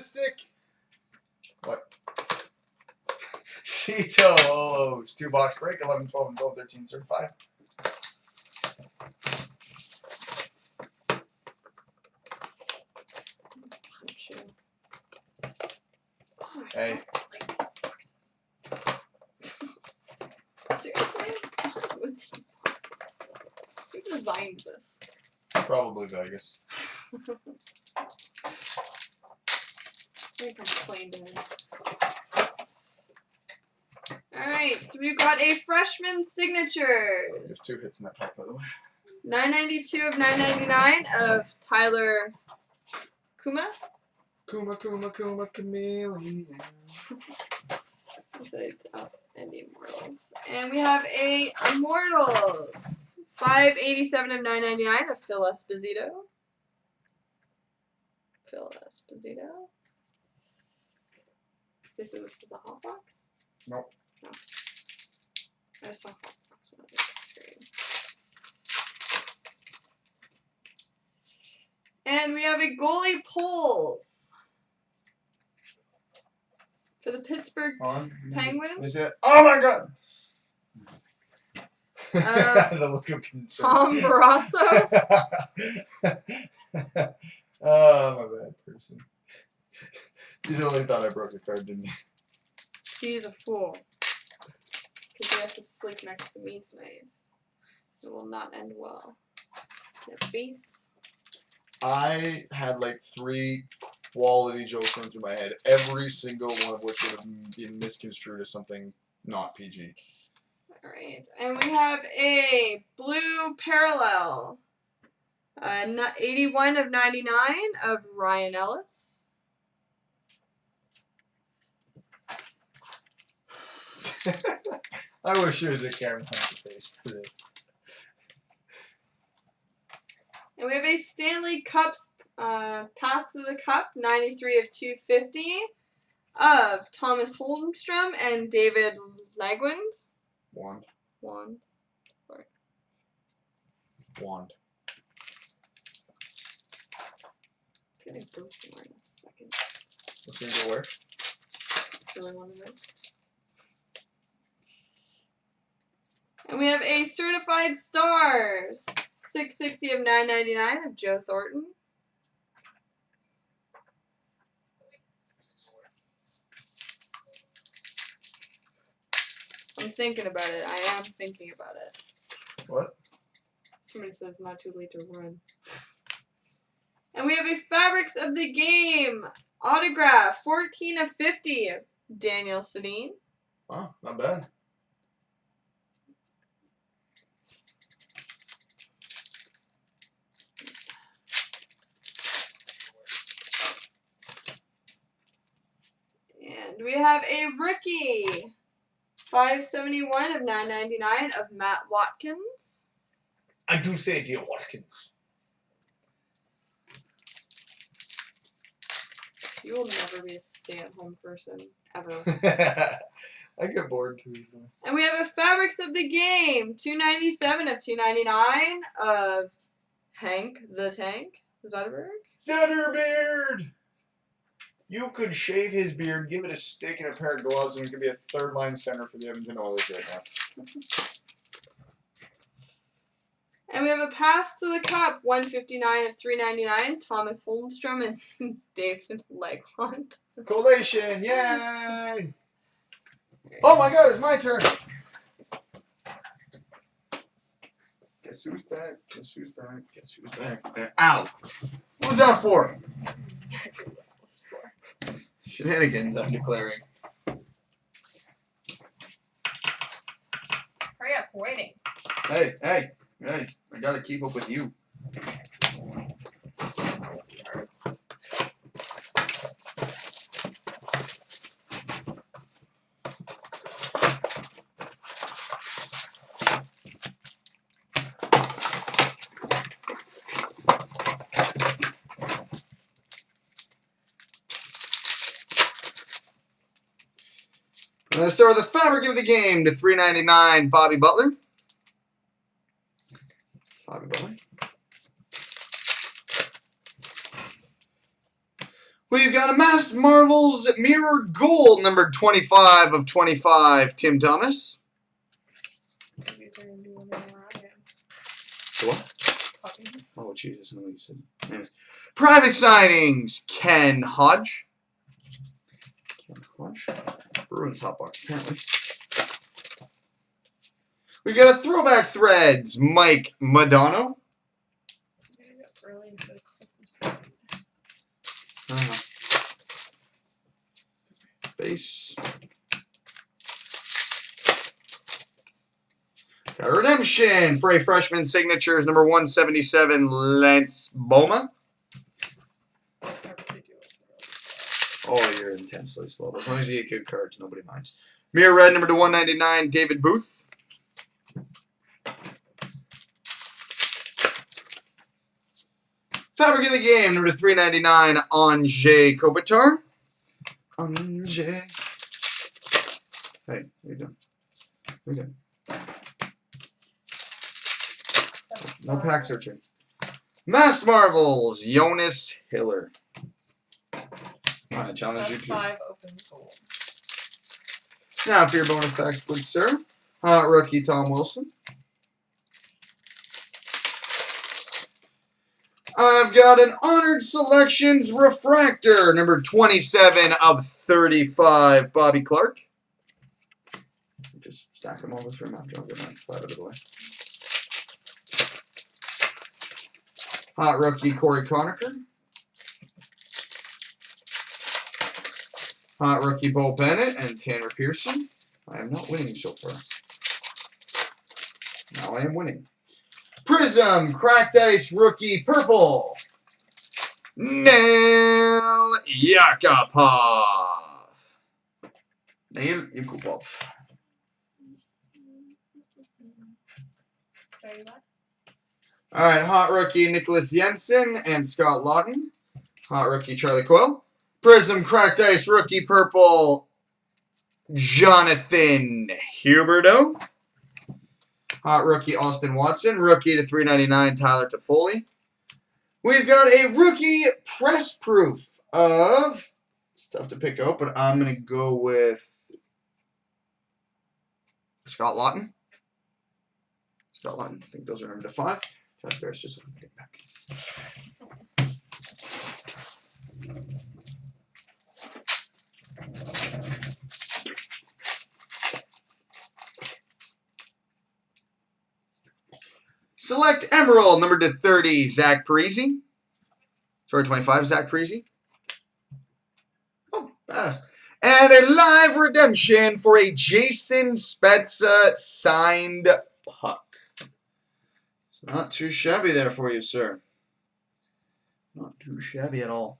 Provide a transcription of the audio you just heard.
stick. What? ctow00's 2-box break, 11, 12, and 12, 13 certified. Hey. Seriously? What's with these boxes? Who designed this? Probably Vegas. Alright, so we've got a freshman signatures. There's 2 hits in that pack, by the way. 992 of 999 of Tyler Kuma. Kuma, chameleon. And the Immortals. And we have a Immortals. 587 of 999 of Phil Esposito. This is a hot box? Nope. No. I just saw hot box when I was on the screen. And we have a goalie pulls for the Pittsburgh Penguins. Is it? Oh my God! The look of concern. Tom Barrasso. Oh, my bad person. You totally thought I broke a card, didn't you? He's a fool. Because he has to sleep next to me tonight. It will not end well. Get base. I had like 3 quality jokes run through my head, every single one of which would have been misconstrued as something not PG. Alright, and we have a blue parallel. 81 of 99 of Ryan Ellis. I wish there was a camera on the face for this. And we have a Stanley Cup's Path to the Cup, 93 of 250 of Thomas Holmstrom and David Legwand. Wand. Sorry. Wand. It's gonna go somewhere in a second. What's gonna go where? Really want to know. And we have a Certified Stars, 660 of 999 of Joe Thornton. I'm thinking about it. I am thinking about it. What? Somebody said it's not too late to run. And we have a Fabrics of the Game autograph, 14 of 50, Daniel Sedin. Oh, not bad. And we have a rookie, 571 of 999 of Matt Watkins. I do say dear Watkins. You will never be a stay-at-home person, ever. I get bored too easily. And we have a Fabrics of the Game, 297 of 299 of Hank the Tank Zetterberg. Zetterbeard! You could shave his beard, give it a stick and a pair of gloves, and he could be a third-line center for the Edmonton Oilers right now. And we have a Pass to the Cup, 159 of 399, Thomas Holmstrom and David Legwand. Collation, yay! Oh my God, it's my turn! Guess who's back? Guess who's back? Guess who's back? Ow! What was that for? Exactly what that was for. Shenanigans, I'm declaring. Hurry up, we're waiting. Hey, I gotta keep up with you. I'm going to start with the Fabric of the Game to $3.99, Bobby Butler. We've got a Masked Marvels Mirror Gold, number 25 of 25, Tim Thomas. These are going to be one more I am. The what? Puppies. Oh, Jesus, I know what you said. Anyways. Private signings, Ken Hodge. Ken Hodge. Bruins hotbox, apparently. We've got a Throwback Threads, Mike Madonna. Early into the Christmas break. Base. Got a redemption for a freshman signatures, number 177, Lance Boma. Oh, you're intensely slow. As long as you get good cards, nobody minds. Mirror Red, number 199, David Booth. Fabric of the Game, number 399, Anjay Kopitar. Anjay. Hey, what are you doing? What are you doing? No pack searching. Masked Marvels, Jonas Hiller. I challenge you to. 5 open gold. Now for your bonus facts, good sir. Hot rookie Tom Wilson. I've got an Honored Selections Refractor, number 27 of 35, Bobby Clark. Just stack them all this room after I'll get my 5 out of the way. Hot rookie Corey Conacher. Hot rookie Bo Bennett and Tanner Pearson. I am not winning so far. Now I am winning. Prism Cracked Ice rookie purple. Nail Yakupov. Nail Yakupov. Sorry, what? All right, hot rookie Nicholas Jensen and Scott Lawton. Hot rookie Charlie Coyle. Prism Cracked Ice rookie purple Jonathan Huberdeau. Hot rookie Austin Watson. Rookie to 399 Tyler Toffoli. We've got a rookie press proof of stuff to pick out, but I'm going to go with Scott Lawton. Scott Lawton. I think those are number 5. Josh Bears just get back. Select Emerald, number to 30, Zach Parise. Sorry, 25, Zach Parise. Oh, badass. And a live redemption for a Jason Spezza signed puck. It's not too shabby there for you, sir. Not too shabby at all.